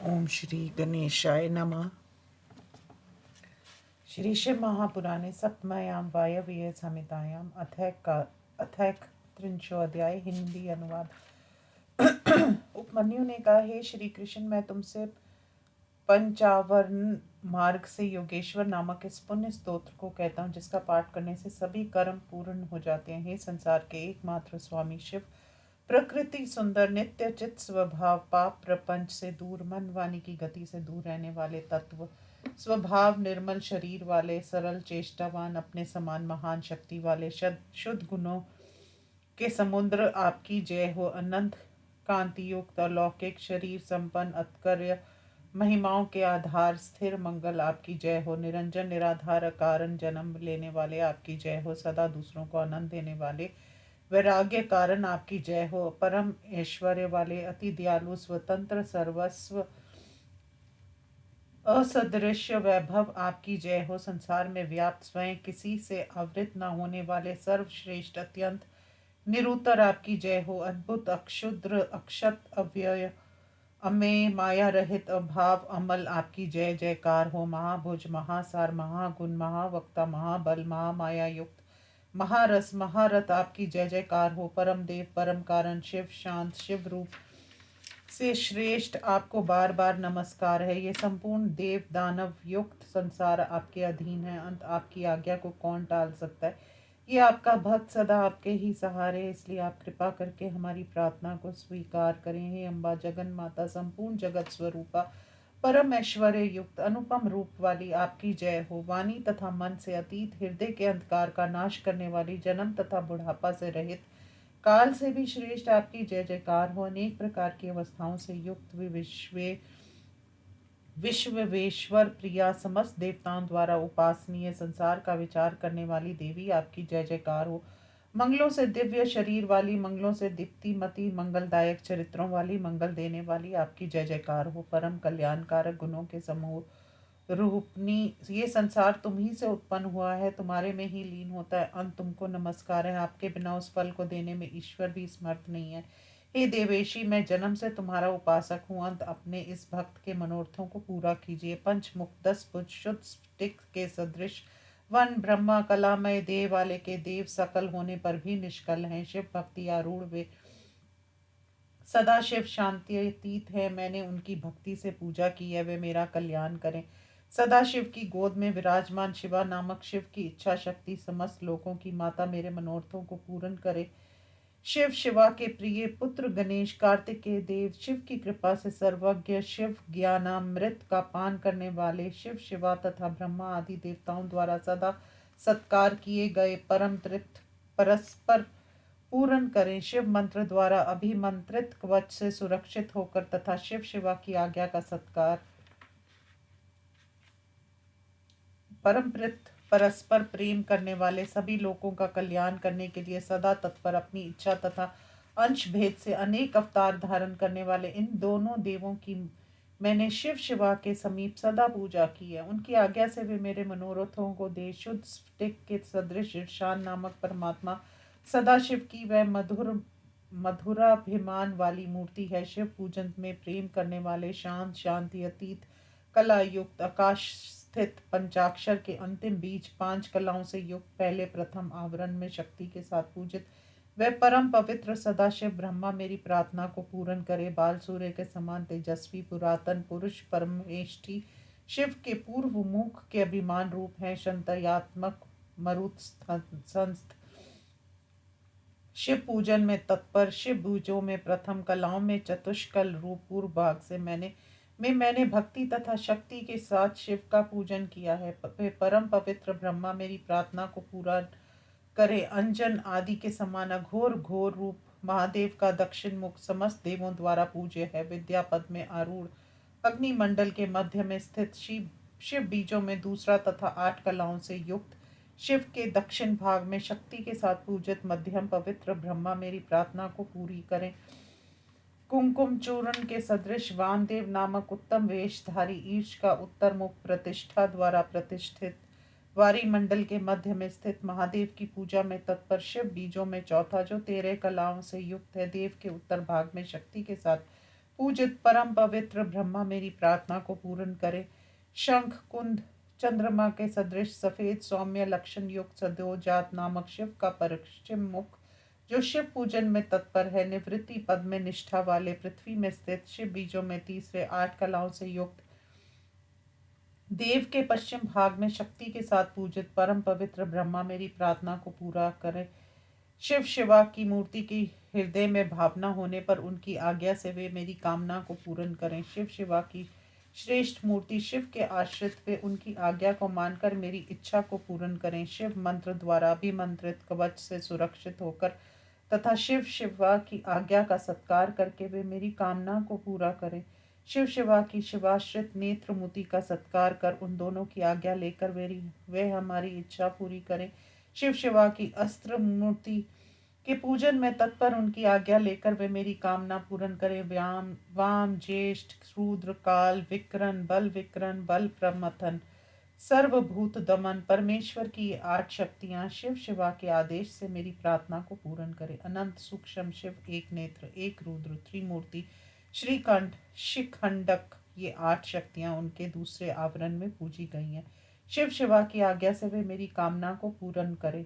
ओम श्री गणेशाय नमः। श्री शिव महापुराणे सप्तमयाम वायव्य संहितायाम अथैक त्रिंशो अध्याय हिंदी अनुवाद। उपमन्यु ने कहा, हे श्री कृष्ण, मैं तुमसे पंचावर्ण मार्ग से योगेश्वर नामक इस पुण्य स्तोत्र को कहता हूँ, जिसका पाठ करने से सभी कर्म पूर्ण हो जाते हैं। हे संसार के एकमात्र स्वामी शिव, प्रकृति सुंदर, नित्य चित स्वभाव, पाप प्रपंच से दूर, मन वाणी की गति से दूर रहने वाले तत्व, स्वभाव निर्मल शरीर वाले, सरल चेष्टावान, अपने समान महान शक्ति वाले, शुद्ध गुणों के समुद्र, आपकी जय हो। अनंत कांति युक्त अलौकिक शरीर संपन्न, अत्कर्य महिमाओं के आधार, स्थिर मंगल, आपकी जय हो। निरंजन निराधार कारण जन्म लेने वाले, आपकी जय हो। सदा दूसरों को आनंद देने वाले, वैराग्य कारण, आपकी जय हो। परम ऐश्वर्य वाले, अति दयालु, स्वतंत्र, सर्वस्व असदृश्य वैभव, आपकी जय हो। संसार में व्याप्त, स्वयं किसी से आवृत न होने वाले, सर्वश्रेष्ठ, अत्यंत निरुतर, आपकी जय हो। अद्भुत, अक्षुद्र, अक्षत, अव्यय, अमेय, माया रहित, अभाव, अमल, आपकी जय जयकार हो। महाभुज, महासार, महागुण, महावक्ता, महाबल, महामाया युक्त, महारस, महारथ, आपकी जय जयकार हो। परम देव, परम कारण, शिव शांत, शिव रूप से श्रेष्ठ, आपको बार बार नमस्कार है। ये संपूर्ण देव दानव युक्त संसार आपके अधीन है। अंत आपकी आज्ञा को कौन टाल सकता है। ये आपका भक्त सदा आपके ही सहारे है, इसलिए आप कृपा करके हमारी प्रार्थना को स्वीकार करें। हे अम्बा जगन माता, संपूर्ण जगत स्वरूपा, परम ऐश्वर्य युक्त, अनुपम रूप वाली, आपकी जय हो। वाणी तथा मन से अतीत, हृदय के अंधकार का नाश करने वाली, जन्म तथा बुढ़ापा से रहित, काल से भी श्रेष्ठ, आपकी जय जयकार हो। अनेक प्रकार की अवस्थाओं से युक्त, विश्वेश्वर प्रिया, समस्त देवताओं द्वारा उपासनीय, संसार का विचार करने वाली देवी, आपकी जय जयकार हो। मंगलों से दिव्य शरीर वाली, मंगलों से दीप्तिमती, मंगलदायक चरित्रों वाली, मंगल देने वाली, आपकी जय जयकार हो। परम कल्याणकारक गुणों के समूह रूपनी, ये संसार तुम ही से उत्पन्न हुआ है, तुम्हारे में ही लीन होता है। अंत तुमको नमस्कार है, आपके बिना उस फल को देने में ईश्वर भी समर्थ नहीं है। हे देवेशी, मैं जन्म से तुम्हारा उपासक हूँ। अंत अपने इस भक्त के मनोरथों को पूरा कीजिए। पंचमुख, 10 भुज, शुद्ध स्टिक के सदृश, वन ब्रह्मा कलामय देह वाले के देव सकल होने पर भी निष्कल हैं। शिव भक्ति आरूढ़ वे सदा शिव शांति अतीत है। मैंने उनकी भक्ति से पूजा की है, वे मेरा कल्याण करें। सदा शिव की गोद में विराजमान शिवा नामक शिव की इच्छा शक्ति, समस्त लोकों की माता, मेरे मनोरथों को पूर्ण करे। शिव शिवा के प्रिय पुत्र गणेश, कार्तिकेय देव, शिव की कृपा से सर्वज्ञ, शिव ज्ञानामृत का पान करने वाले, शिव शिवा तथा ब्रह्मा आदि देवताओं द्वारा सदा सत्कार किए गए, परम तृप्त परस्पर पूर्ण करें। शिव मंत्र द्वारा अभिमंत्रित कवच से सुरक्षित होकर तथा शिव शिवा की आज्ञा का सत्कार, परमप्रीत परस्पर प्रेम करने वाले, सभी लोगों का कल्याण करने के लिए सदा तत्पर, अपनी इच्छा तथा अंश भेद से अनेक अवतार धारण करने वाले इन दोनों देवों की मैंने शिव शिवा के समीप सदा पूजा की है। उनकी आज्ञा से वे मेरे मनोरथों को दे। शुद्ध स्फटिक के सदृश ईशान नामक परमात्मा सदाशिव की वह मधुराभिमान वाली मूर्ति है। शिव पूजन में प्रेम करने वाले, शांत, शांति अतीत, कला युक्त, आकाश स्थित, पंचाक्षर के अंतिम बीज, 5 कलाओं से युक्त, पहले प्रथम आवरण में शक्ति के साथ पूजित वह परम पवित्र सदाशिव ब्रह्मा मेरी प्रार्थना को पूर्ण करे। बाल सूर्य के समान तेजस्वी पुरातन पुरुष परमेष्ठी शिव के पूर्व मुख के अभिमान रूप है। संतयात्मक मरुत संस्थ, शिव पूजन में तत्पर, शिव भुजों में प्रथम, कलाओं में चतुष्कल रूप, पूर्व भाग से मैंने भक्ति तथा शक्ति के साथ शिव का पूजन किया है। वे परम पवित्र ब्रह्मा मेरी प्रार्थना को पूरा करे। अंजन आदि के समान अघोर घोर रूप महादेव का दक्षिण मुख समस्त देवों द्वारा पूज्य है। विद्यापद में आरूढ़, अग्निमंडल के मध्य में स्थित, शिव बीजों में दूसरा तथा 8 कलाओं से युक्त, शिव के दक्षिण भाग में शक्ति के साथ पूजित मध्यम पवित्र ब्रह्मा मेरी प्रार्थना को पूरी करें। कुमकुम चूर्ण के सदृश वामदेव नामक उत्तम वेशधारी ईश का उत्तर मुख प्रतिष्ठा द्वारा प्रतिष्ठित, वारी मंडल के मध्य में स्थित, महादेव की पूजा में तत्पर, शिव बीजों में चौथा, जो 13 कलाओं से युक्त है, देव के उत्तर भाग में शक्ति के साथ पूजित परम पवित्र ब्रह्मा मेरी प्रार्थना को पूर्ण करे। शंख कुंद चंद्रमा के सदृश सफेद सौम्य लक्षण युक्त सद्योजात नामक शिव का पश्चिम मुख, जो शिव पूजन में तत्पर है, निवृत्ति पद में निष्ठा वाले, पृथ्वी में स्थित, शिव बीजों में तीसरे, 8 कलाओं से युक्त, देव के पश्चिम भाग में शक्ति के साथ पूजित परम पवित्र ब्रह्मा मेरी प्रार्थना को पूरा करे। शिव शिवा की मूर्ति की हृदय में भावना होने पर उनकी आज्ञा से वे मेरी कामना को पूर्ण करें। शिव शिवा की श्रेष्ठ मूर्ति शिव के आश्रित वे उनकी आज्ञा को मानकर मेरी इच्छा को पूर्ण करें। शिव मंत्र द्वारा अभिमंत्रित कवच से सुरक्षित होकर तथा शिव शिवा की आज्ञा का सत्कार करके वे मेरी कामना को पूरा करें। शिव शिवा की शिवाश्रित नेत्र मोती का सत्कार कर उन दोनों की आज्ञा लेकर वे हमारी इच्छा पूरी करें। शिव शिवा की अस्त्र मूर्ति के पूजन में तत्पर उनकी आज्ञा लेकर वे मेरी कामना पूर्ण करें। व्याम वाम ज्येष्ठ रुद्र काल विकरण बल प्रमथन सर्वभूत दमन परमेश्वर की ये 8 शक्तियां शिव शिवा के आदेश से मेरी प्रार्थना को पूर्ण करें। अनंत सूक्ष्म शिव, एक नेत्र, एक रुद्र, त्रिमूर्ति, श्रीकंठ, शिखंडक, ये 8 शक्तियां उनके दूसरे आवरण में पूजी गई हैं। शिव शिवा की आज्ञा से वे मेरी कामना को पूर्ण करें।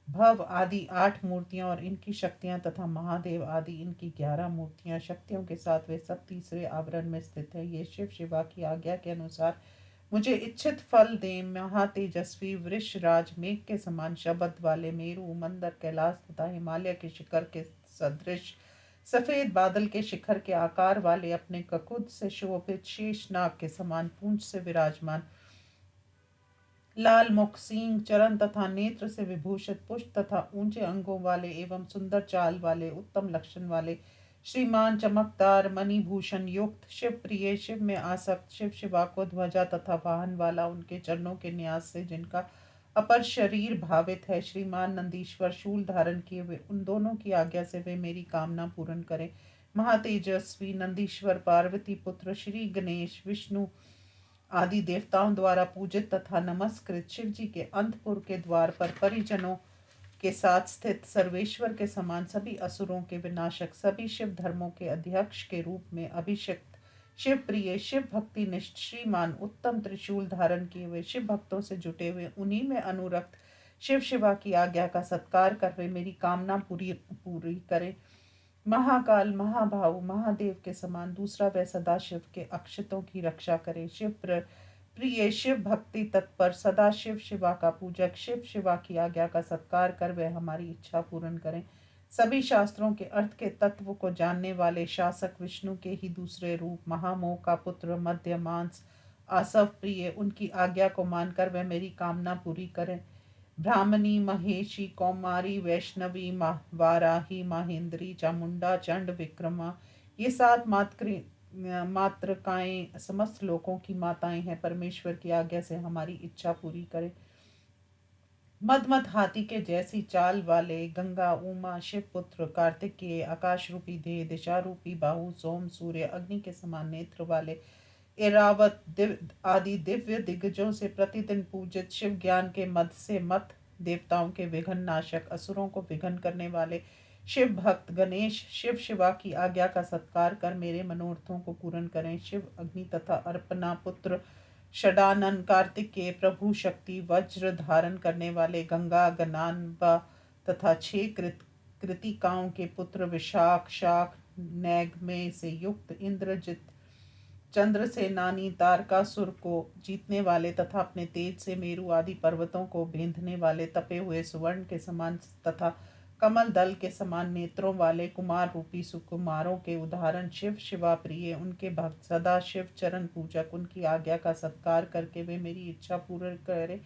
भव आदि 8 मूर्तियां और इनकी शक्तियां तथा महादेव आदि इनकी 11 मूर्तियां शक्तियों के साथ वे सब तीसरे आवरण में स्थित है। ये शिव शिवा की आज्ञा के अनुसार मुझे इच्छित फल दें। महातेजस्वी वृषराज मेघ के समान शब्द वाले, मेरु मंदर कैलाश तथा हिमालय के शिखर के सदृश सफेद बादल के शिखर के आकार वाले, अपने ककुद से शोभित शेषनाग के समान पूंछ से विराजमान, लाल मुख, सींग, चरण तथा नेत्र से विभूषित, पुष्ट तथा ऊंचे अंगों वाले एवं सुंदर चाल वाले, उत्तम लक्षण वाले, श्रीमान, चमकदार, मणिभूषण युक्त, शिव प्रिय, शिव में आसक्त, शिव शिवा को ध्वजा तथा वाहन वाला, उनके चरणों के न्यास से जिनका अपर शरीर भावित है, श्रीमान नंदीश्वर शूल धारण किए हुए, उन दोनों की आज्ञा से वे मेरी कामना पूर्ण करें। महातेजस्वी नंदीश्वर पार्वती पुत्र श्री गणेश विष्णु आदि देवताओं द्वारा पूजित तथा नमस्कृत, शिव जी के अंतपुर के द्वार पर परिजनों के साथ स्थित, सर्वेश्वर के समान, सभी असुरों के विनाशक, सभी शिव धर्मों के अध्यक्ष के रूप में अभिषिक्त, शिव प्रिय, शिव भक्ति निष्ठ, श्रीमान, उत्तम त्रिशूल धारण किए हुए, शिव भक्तों से जुटे हुए, उन्हीं में अनुरक्त, शिव शिवा की आज्ञा का सत्कार कर वे मेरी कामना पूरी पूरी करें। महाकाल, महाभाव, महादेव के समान, दूसरा वह सदा शिव के अक्षतों की रक्षा करे। शिव प्रिय, शिव भक्ति तत्पर, सदा शिव शिवा का पूजक, शिव शिवा की आज्ञा का सत्कार कर वह हमारी इच्छा पूर्ण करें। सभी शास्त्रों के अर्थ के तत्व को जानने वाले शासक, विष्णु के ही दूसरे रूप, महामोह का पुत्र, मध्य मांस, आसव प्रिय, उनकी आज्ञा को मानकर वह मेरी कामना पूरी करें। ब्राह्मणी, महेशी, कौमारी, वैष्णवी, वाराही, माहेंद्री, चामुंडा, चंड, विक्रमा, ये 7 मातृकाएं समस्त लोकों की माताएं हैं। परमेश्वर की आज्ञा से हमारी इच्छा पूरी करें। मदमद हाथी के जैसी चाल वाले, गंगा, उमा, शिव पुत्र, कार्तिकेय, आकाश रूपी देह, दिशा रूपी बाहु, सोम, सूर्य, अग्नि के समान नेत्र वाले, एरावत आदि दिव्य दिग्गजों से प्रतिदिन पूजित, शिव ज्ञान के मद से मत, देवताओं के विघ्न नाशक, असुरों को विघ्न करने वाले, शिव भक्त गणेश, शिव शिवा की आज्ञा का सत्कार कर मेरे मनोरथों को पूर्ण करें। शिव अग्नि तथा अर्पणा पुत्र, षडानन, कार्तिकेय, प्रभु शक्ति, वज्र धारण करने वाले, गंगा, गणान्बा तथा 6 कृतिकाओं के पुत्र, विशाख, शाख, नैगमे से युक्त, इंद्रजित, चंद्रसेनानी, तारकासुर को जीतने वाले तथा अपने तेज से मेरु आदि पर्वतों को बेंधने वाले, तपे हुए सुवर्ण के समान तथा कमल दल के समान नेत्रों वाले, कुमार रूपी सुकुमारों के उदाहरण, शिव शिवा प्रिय, उनके भक्त, सदा शिव चरण पूजक, उनकी आज्ञा का सत्कार करके वे मेरी इच्छा पूर्ण करे।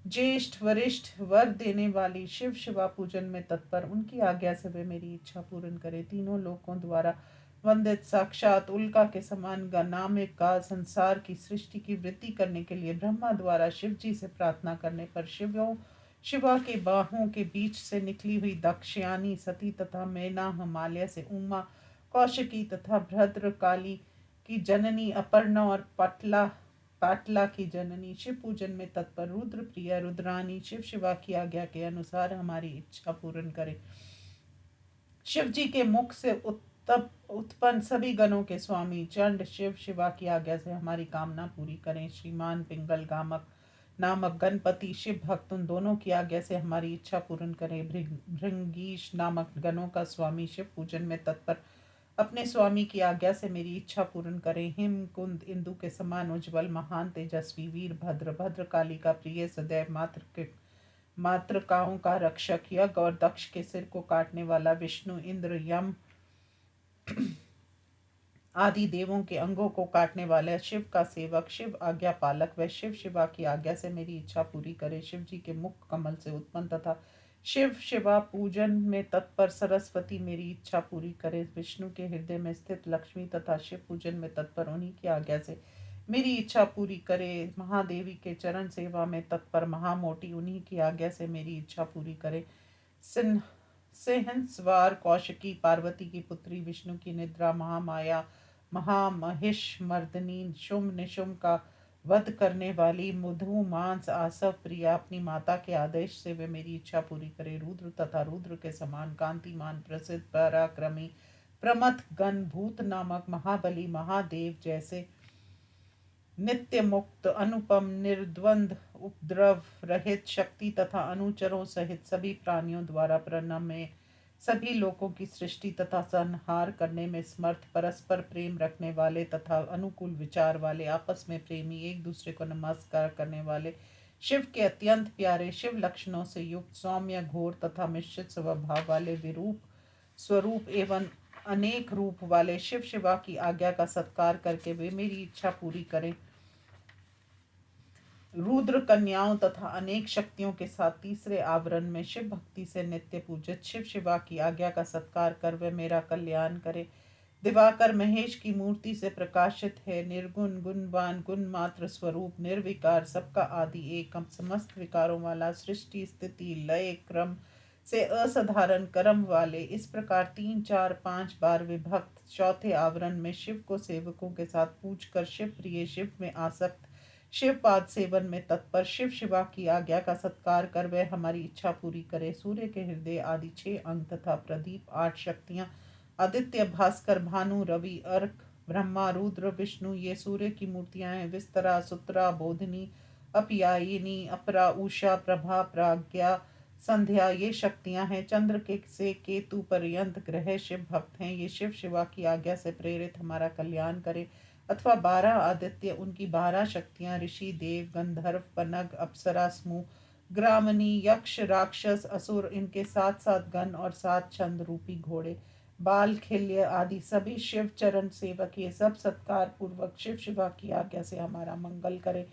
ज्येष्ठ वरिष्ठ वर देने वाली, शिव शिवा पूजन में तत्पर, उनकी आज्ञा से वे मेरी इच्छा पूर्ण करे। तीनों लोकों द्वारा वंदित, साक्षात उल्का के समान गणामिक का, संसार की सृष्टि की वृद्धि करने के लिए ब्रह्मा द्वारा शिव जी से प्रार्थना करने पर शिवा के बाहों के बीच से निकली हुई दक्षयानी, सती तथा मैना, हिमालय से उमा, कौशिकी तथा भद्रकाली की जननी अपर्णा और पाटला की जननी, शिव पूजन में तत्पर रुद्र प्रिया रुद्रानी, शिव शिवा की आज्ञा के अनुसार हमारी इच्छा पूर्ण करे। शिव जी के मुख से तब उत्पन्न सभी गणों के स्वामी चंड शिव शिवा की आज्ञा से हमारी कामना पूरी करें। श्रीमान पिंगल गामक नामक गणपति शिव भक्त उन दोनों की आज्ञा से हमारी इच्छा पूर्ण करें। भृंगीश नामक गणों का स्वामी शिव पूजन में तत्पर अपने स्वामी की आज्ञा से मेरी इच्छा पूर्ण करें। हिम कुंद इंदु के समान उज्ज्वल महान तेजस्वी वीरभद्र भद्रकाली का प्रिय सदैव मातृकाओं का रक्षक यज्ञ और दक्ष के सिर को काटने वाला विष्णु इंद्र यम आदि देवों के अंगों को काटने वाले शिव का सेवक शिव आज्ञा पालक व शिव शिवा की आज्ञा से मेरी इच्छा पूरी करे। शिव जी के मुख कमल से उत्पन्न तथा शिव शिवा पूजन में तत्पर सरस्वती मेरी इच्छा पूरी करे। विष्णु के हृदय में स्थित लक्ष्मी तथा शिव पूजन में तत्पर उन्हीं की आज्ञा से मेरी इच्छा पूरी करे। महादेवी के चरण सेवा में तत्पर महामोटी उन्हीं की आज्ञा से मेरी इच्छा पूरी करे। सिंहस्वार कौशिकी पार्वती की पुत्री विष्णु की निद्रा महामाया महामहिष मर्दनी शुम निशुम का वध करने वाली मधु मांस आसव प्रिया अपनी माता के आदेश से वे मेरी इच्छा पूरी करे। रुद्र तथा रुद्र के समान कांतिमान प्रसिद्ध पराक्रमी प्रमथ गण भूत नामक महाबली महादेव जैसे नित्य मुक्त अनुपम निर्द्वंद उपद्रव रहित शक्ति तथा अनुचरों सहित सभी प्राणियों द्वारा प्रणम्य सभी लोगों की सृष्टि तथा संहार करने में समर्थ परस्पर प्रेम रखने वाले तथा अनुकूल विचार वाले आपस में प्रेमी एक दूसरे को नमस्कार करने वाले शिव के अत्यंत प्यारे शिव लक्षणों से युक्त सौम्य घोर तथा मिश्रित स्वभाव वाले विरूप स्वरूप एवं अनेक रूप वाले शिव शिवा की आज्ञा का सत्कार करके वे मेरी इच्छा पूरी करें। रुद्र कन्याओं तथा अनेक शक्तियों के साथ तीसरे आवरण में शिव भक्ति से नित्य पूजित शिव शिवा की आज्ञा का सत्कार कर वे मेरा कल्याण करे। दिवाकर महेश की मूर्ति से प्रकाशित है। निर्गुण गुणवान गुण मात्र स्वरूप निर्विकार सबका आदि एक समस्त विकारों वाला सृष्टि स्थिति लय क्रम से असाधारण कर्म वाले इस प्रकार 3 4 5 बार विभक्त चौथे आवरण में शिव को सेवकों के साथ पूज कर शिव प्रिय शिव में आसक्त शिव पाद सेवन में तत्पर शिव शिवा की आज्ञा का सत्कार कर वह हमारी इच्छा पूरी करे। सूर्य के हृदय आदि 6 अंग तथा प्रदीप 8 शक्तियां आदित्य भास्कर भानु रवि अर्क ब्रह्मा रुद्र विष्णु ये सूर्य की मूर्तियां हैं। विस्तरा सुत्रा बोधिनी अपयायिनी अपरा उषा प्रभा प्राज्ञा संध्या ये शक्तियां हैं। चंद्र के से केतु पर्यंत ग्रह शिव भक्त हैं। ये शिव शिवा की आज्ञा से प्रेरित हमारा कल्याण करे। अथवा 12 आदित्य उनकी 12 शक्तियां ऋषि देव गंधर्व पनग अप्सरा समूह ग्रामनी यक्ष राक्षस असुर इनके 7 गण और 7 छंद रूपी घोड़े बाल खिल्य आदि सभी शिव चरण सेवक ये सब सत्कार पूर्वक शिव शिवा की आज्ञा से हमारा मंगल करे।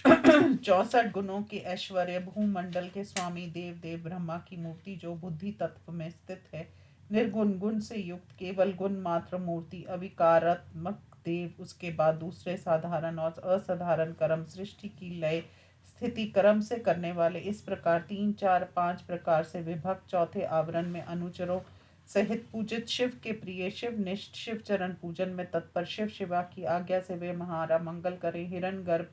64 गुणों के ऐश्वर्य भूमंडल के स्वामी देव देव ब्रह्मा की मूर्ति जो बुद्धि तत्व में स्थित है। निर्गुण गुण से युक्त केवल गुण मात्र मूर्ति अविकारात्मक देव उसके बाद दूसरे साधारण और असाधारण कर्म सृष्टि की लय स्थिति कर्म से करने वाले इस प्रकार 3 4 5 प्रकार से विभक्त चौथे आवरण में अनुचरों सहित पूजित शिव के प्रिय शिव निष्ठ शिव चरण पूजन में तत्पर शिव शिवा की आज्ञा से वे हमारा मंगल करें। हिरण गर्भ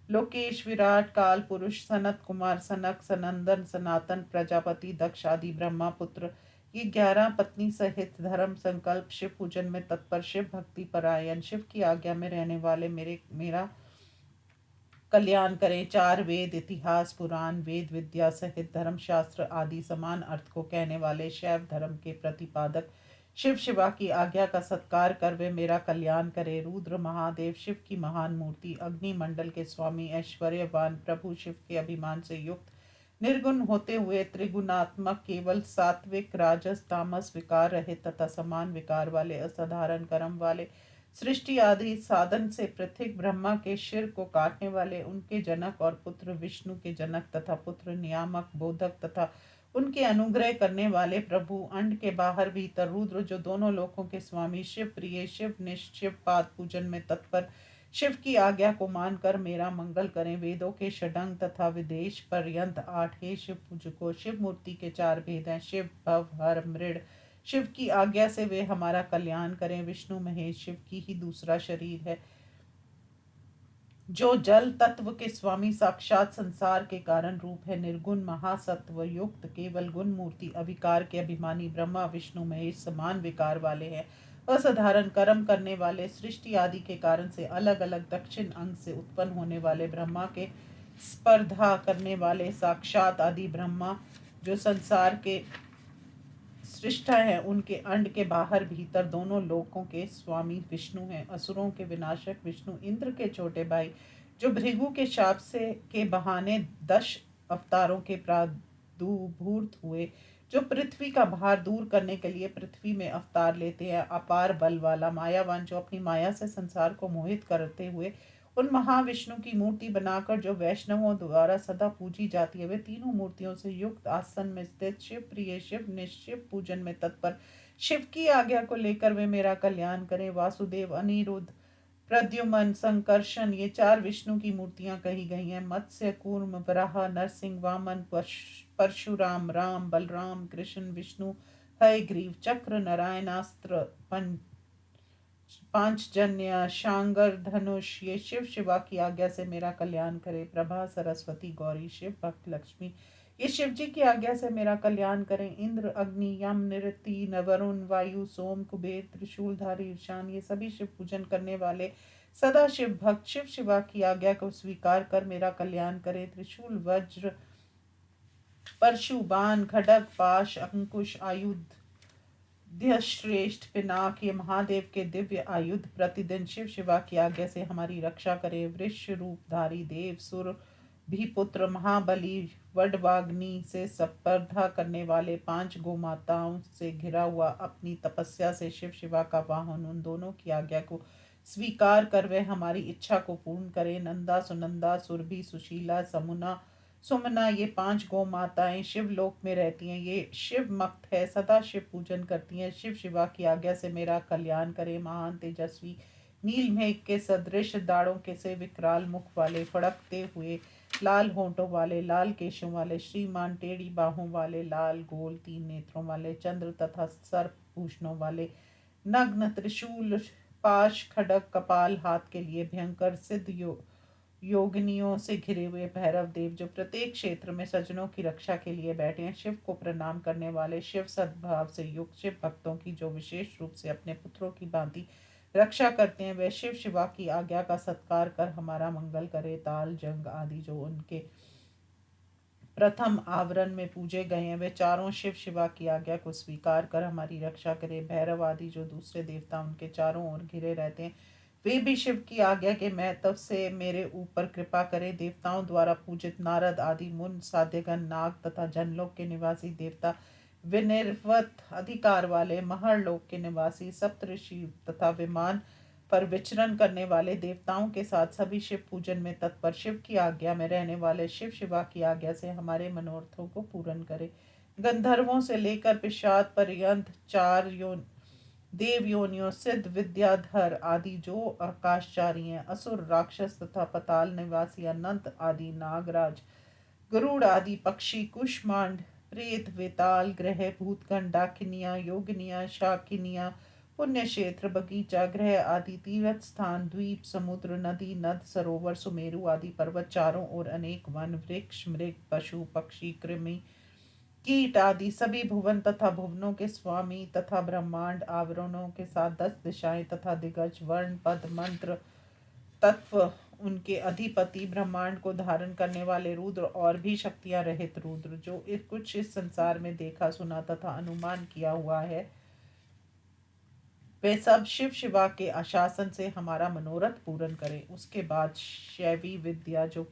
लोकेश विराट काल पुरुष सनत कुमार सनक सनंदन सनातन प्रजापति दक्ष आदि ब्रह्मा पुत्र ये 11 पत्नी सहित धर्म संकल्प शिव पूजन में तत्पर शिव भक्ति परायण शिव की आज्ञा में रहने वाले मेरा कल्याण करें। 4 वेद इतिहास पुराण वेद विद्या सहित धर्मशास्त्र आदि समान अर्थ को कहने वाले शैव धर्म के प्रतिपादक शिव शिवा की आज्ञा का सत्कार कर वे मेरा कल्याण करे। रुद्र महादेव शिव की महान मूर्ति अग्निमंडल के स्वामी ऐश्वर्यवान प्रभु शिव के अभिमान से युक्त निर्गुण होते हुए त्रिगुणात्मक केवल सात्विक राजस तामस विकार रहित तथा समान विकार वाले असाधारण कर्म वाले सृष्टि आदि साधन से पृथक ब्रह्मा के शिर को काटने वाले उनके जनक और पुत्र विष्णु के जनक तथा पुत्र नियामक बोधक तथा उनके अनुग्रह करने वाले प्रभु अंड के बाहर भीतर रुद्र जो दोनों लोकों के स्वामी शिव प्रिय शिव निष्ठ शिव पाद पूजन में तत्पर शिव की आज्ञा को मानकर मेरा मंगल करें। वेदों के षडंग तथा विदेश पर्यंत 8 हे शिव पूजको शिव मूर्ति के 4 भेद हैं शिव भव हर मृड शिव की आज्ञा से वे हमारा कल्याण करें। विष्णु महेश शिव की ही दूसरा शरीर है। जो जल तत्व के स्वामी साक्षात संसार के कारण रूप है, निर्गुण महासत्व युक्त केवल गुण मूर्ति, अविकार के अभिमानी, ब्रह्मा विष्णु महेश समान विकार वाले हैं, असाधारण कर्म करने वाले, सृष्टि आदि के कारण से अलग अलग दक्षिण अंग से उत्पन्न होने वाले, ब्रह्मा के स्पर्धा करने वाले, साक्षात आदि ब्रह्मा जो संसार के सृष्टा है, उनके अंड के बाहर भीतर दोनों लोकों के स्वामी विष्णु हैं, असुरों के विनाशक विष्णु, इंद्र के छोटे भाई जो भृगु के शाप से के बहाने 10 अवतारों के प्रादुर्भूत हुए, जो पृथ्वी का भार दूर करने के लिए पृथ्वी में अवतार लेते हैं, अपार बल वाला मायावान जो अपनी माया से संसार को मोहित करते हुए उन महाविष्णु की मूर्ति बनाकर जो वैष्णवों द्वारा सदा पूजी जाती है, वे तीनों मूर्तियों से युक्त आसन में स्थित शिव प्रिय, शिव निश्चिव पूजन में तत्पर, शिव की आज्ञा को लेकर वे मेरा कल्याण करें। वासुदेव, अनिरुद्ध, प्रद्युमन, संकर्षण, ये 4 विष्णु की मूर्तियां कही गई हैं। मत्स्य, कूर्म, वराह, नरसिंह, वामन, परशुराम, राम, बलराम, कृष्ण, विष्णु, हयग्रीव, चक्र, नारायणास्त्र, पांचजन्य, शांगर, धनुष, ये शिव शिवा की आज्ञा से मेरा कल्याण करे। प्रभा, सरस्वती, गौरी, शिव भक्त, लक्ष्मी, ये शिव जी की आज्ञा से मेरा कल्याण करें। इंद्र, अग्नि, यम, निरति, वरुण, वायु, सोम, कुबेर, त्रिशूलधारी, ईशान, ये सभी शिव पूजन करने वाले सदा शिव भक्त शिव शिवा की आज्ञा को स्वीकार कर मेरा कल्याण करे। त्रिशूल, वज्र, परशु, बाण, खड्ग, पाश, अंकुश, आयुध, श्रेष्ठ पिनाक, ये महादेव के दिव्य आयुध प्रतिदिन शिव शिवा की आज्ञा से हमारी रक्षा करे। वृक्ष रूपधारी देव, सुर भी पुत्र, महाबली, वडवाग्नि से स्पर्धा करने वाले, 5 गोमाताओं से घिरा हुआ, अपनी तपस्या से शिव शिवा का वाहन, उन दोनों की आज्ञा को स्वीकार कर वे हमारी इच्छा को पूर्ण करे। नंदा, सुनंदा, सुरभि, सुशीला, समुना, सुमना, ये 5 गौ माताएं शिवलोक में रहती हैं। ये शिव मक्त है, सदा शिव पूजन करती हैं। शिव शिवा की आज्ञा से मेरा कल्याण करे। महान तेजस्वी, नील मेघ के सदृश, दाढ़ों के से विकराल मुख वाले, फड़कते हुए लाल होंठों वाले, लाल केशों वाले, श्रीमान, टेढ़ी बाहों वाले, लाल गोल 3 नेत्रों वाले, चंद्र तथा सर्प भूषणों वाले, नग्न, त्रिशूल, पाश, खड्ग, कपाल, हाथ के लिए भयंकर, सिद्ध योगिनियों से घिरे हुए भैरव देव जो प्रत्येक क्षेत्र में सज्जनों की रक्षा के लिए बैठे हैं, शिव को प्रणाम करने वाले, शिव सद्भाव से युक्त शिव भक्तों की जो विशेष रूप से अपने पुत्रों की भांति रक्षा करते हैं, वे शिव शिवा की आज्ञा का सत्कार कर हमारा मंगल करे। ताल, जंग आदि जो उनके प्रथम आवरण में पूजे गए हैं, वे चारों शिव शिवा की आज्ञा को स्वीकार कर हमारी रक्षा करे। भैरव आदि जो दूसरे देवता उनके चारों ओर घिरे रहते हैं, वे भी शिव की आज्ञा के महत्व से मेरे ऊपर कृपा करें। देवताओं द्वारा पूजित नारद आदि मुन, साध्यगण, नाग तथा जनलोक के निवासी देवता, विनिर्वत अधिकार वाले महरलोक के निवासी सप्तऋषि तथा विमान पर विचरण करने वाले देवताओं के साथ सभी शिव पूजन में तत्पर, शिव की आज्ञा में रहने वाले शिव शिवा की आज्ञा से हमारे मनोरथों को पूर्ण करे। गंधर्वों से लेकर पिशाच पर्यंत 4 देव योनियों, सिद्ध, विद्याधर आदि जो आकाशचारी हैं, असुर, राक्षस तथा पताल निवासी, अनंत आदि, नागराज, गरुड़ आदि पक्षी, कुष्मांड, प्रेत, वेताल, ग्रह, भूतगण, डाकिनिया, योगिनिया, शाकिनिया, पुण्य क्षेत्र, बगीचा, ग्रह आदि, तीर्थ स्थान, द्वीप, समुद्र, नदी, नद, सरोवर, सुमेरु आदि पर्वत, चारों ओर अनेक वन, वृक्ष, मृग, पशु, पक्षी, कृमि, कीट आदि सभी भुवन तथा भुवनों के स्वामी तथा ब्रह्मांड आवरणों के साथ 10 दिशाएं तथा दिग्गज, वर्ण, पद, मंत्र, तत्व, उनके अधिपति, ब्रह्मांड को धारण करने वाले रुद्र और भी शक्तियां रहित रुद्र जो कुछ इस संसार में देखा, सुना तथा अनुमान किया हुआ है, वे सब शिव शिवा के आशासन से हमारा मनोरथ पूर्ण करें। उसके बाद शैवी विद्या जो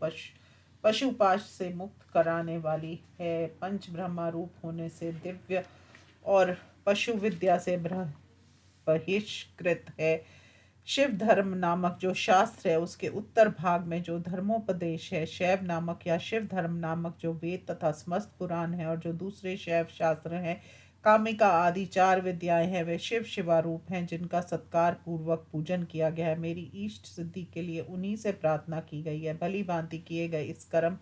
पशुपाश से मुक्त कराने वाली है, पंच ब्रह्मा रूप होने से दिव्य और पशु विद्या से बहिष्कृत है, शिव धर्म नामक जो शास्त्र है उसके उत्तर भाग में जो धर्मोपदेश है, शैव नामक या शिव धर्म नामक जो वेद तथा समस्त पुराण है, और जो दूसरे शैव शास्त्र हैं, कामिका आदि 4 विद्याएं हैं, वे शिव शिवा रूप हैं जिनका सत्कार पूर्वक पूजन किया गया है। मेरी इष्ट सिद्धि के लिए उन्हीं से प्रार्थना की गई है। भली भांति किए गए इस कर्म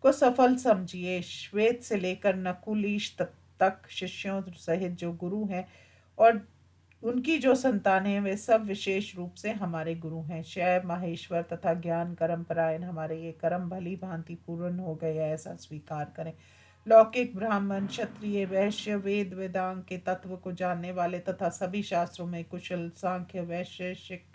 को सफल समझिए। श्वेत से लेकर नकुलीश तक शिष्यों सहित जो गुरु हैं और उनकी जो संतानें हैं वे सब विशेष रूप से हमारे गुरु हैं। शैव माहेश्वर तथा ज्ञान कर्म परायण हमारे ये कर्म भली भांति पूर्ण हो गए हैं, ऐसा स्वीकार करें। लौकिक ब्राह्मण क्षत्रिय वैश्य वेद वेदांग के तत्व को जानने वाले तथा सभी शास्त्रों में कुशल सांख्य वैशेषिक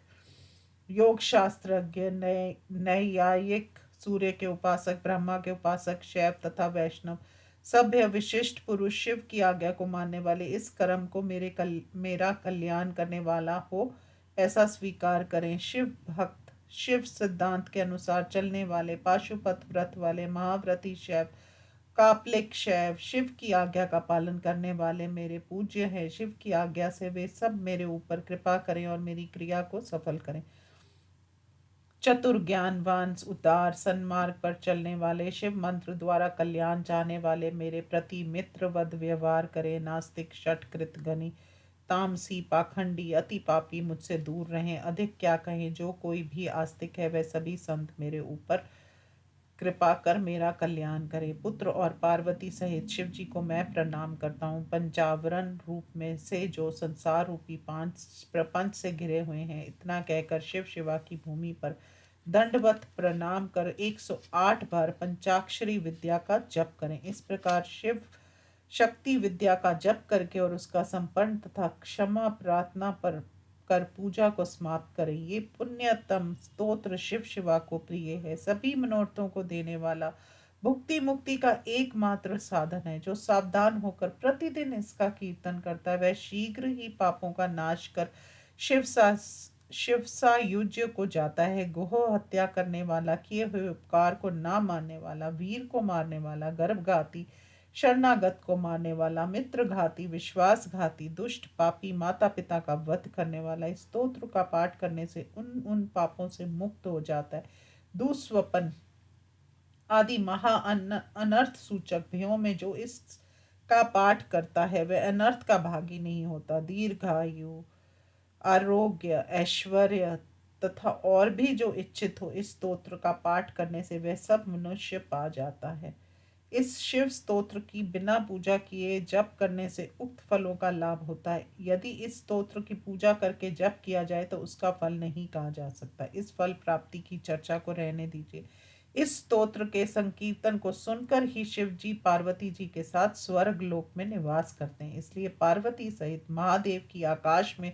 योग शास्त्रज्ञ नैयायिक सूर्य के उपासक ब्रह्मा के उपासक शैव तथा वैष्णव सभ्य विशिष्ट पुरुष शिव की आज्ञा को मानने वाले इस कर्म को मेरा कल्याण करने वाला हो, ऐसा स्वीकार करें। शिव भक्त शिव सिद्धांत के अनुसार चलने वाले पाशुपत व्रत वाले महाव्रती शैव कापलिक शैव शिव की आज्ञा का पालन करने वाले मेरे पूज्य हैं। शिव की आज्ञा से वे सब मेरे ऊपर कृपा करें और मेरी क्रिया को सफल करें। चतुर ज्ञानवान उदार सन्मार्ग पर चलने वाले शिव मंत्र द्वारा कल्याण चाहने वाले मेरे प्रति मित्रवद व्यवहार करें। नास्तिक षटकृत गनि तामसी पाखंडी अति पापी मुझसे दूर रहें। अधिक क्या कहें, जो कोई भी आस्तिक है वह सभी संत मेरे ऊपर कृपा कर मेरा कल्याण करे। पुत्र और पार्वती सहित शिव जी को मैं प्रणाम करता हूँ। पंचावरण रूप में से जो संसार रूपी 5 प्रपंच से घिरे हुए हैं, इतना कहकर शिव शिवा की भूमि पर दंडवत प्रणाम कर 108 बार पंचाक्षरी विद्या का जप करें। इस प्रकार शिव शक्ति विद्या का जप करके और उसका संपन्न तथा क्षमा प्रार्थना पर कर पूजा को समाप्त करें। ये पुण्यतम स्तोत्र शिव शिवा को प्रिय है, सभी मनोरथों को देने वाला, भुक्ति मुक्ति का एकमात्र साधन है। जो सावधान होकर प्रतिदिन इसका कीर्तन करता है वह शीघ्र ही पापों का नाश कर शिव सायुज्य को जाता है। गोह हत्या करने वाला, किए हुए उपकार को ना मानने वाला, वीर को मारने वाला, गर्भघाती, शरणागत को मारने वाला, मित्रघाती, विश्वासघाती, दुष्ट, पापी, माता पिता का वध करने वाला इस स्तोत्र का पाठ करने से उन पापों से मुक्त हो जाता है। दुस्वपन आदि महा अनर्थ सूचक भयों में जो इस का पाठ करता है वह अनर्थ का भागी नहीं होता। दीर्घायु, आरोग्य, ऐश्वर्य तथा और भी जो इच्छित हो इस स्तोत्र का पाठ करने से वह सब मनुष्य पा जाता है। इस शिव स्तोत्र की बिना पूजा किए जप करने से उक्त फलों का लाभ होता है। यदि इस स्तोत्र की पूजा करके जप किया जाए तो उसका फल नहीं कहा जा सकता। इस फल प्राप्ति की चर्चा को रहने दीजिए। इस स्तोत्र के संकीर्तन को सुनकर ही शिव जी पार्वती जी के साथ स्वर्ग लोक में निवास करते हैं। इसलिए पार्वती सहित महादेव की आकाश में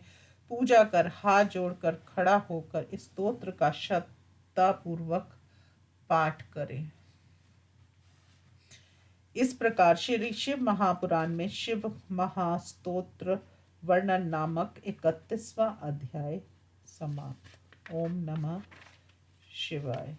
पूजा कर हाथ जोड़कर खड़ा होकर इस स्तोत्र का श्रद्धापूर्वक पाठ करें। इस प्रकार श्री शिव महापुराण में शिव महास्तोत्र वर्णन नामक 31वां अध्याय समाप्त। ओम नमः शिवाय।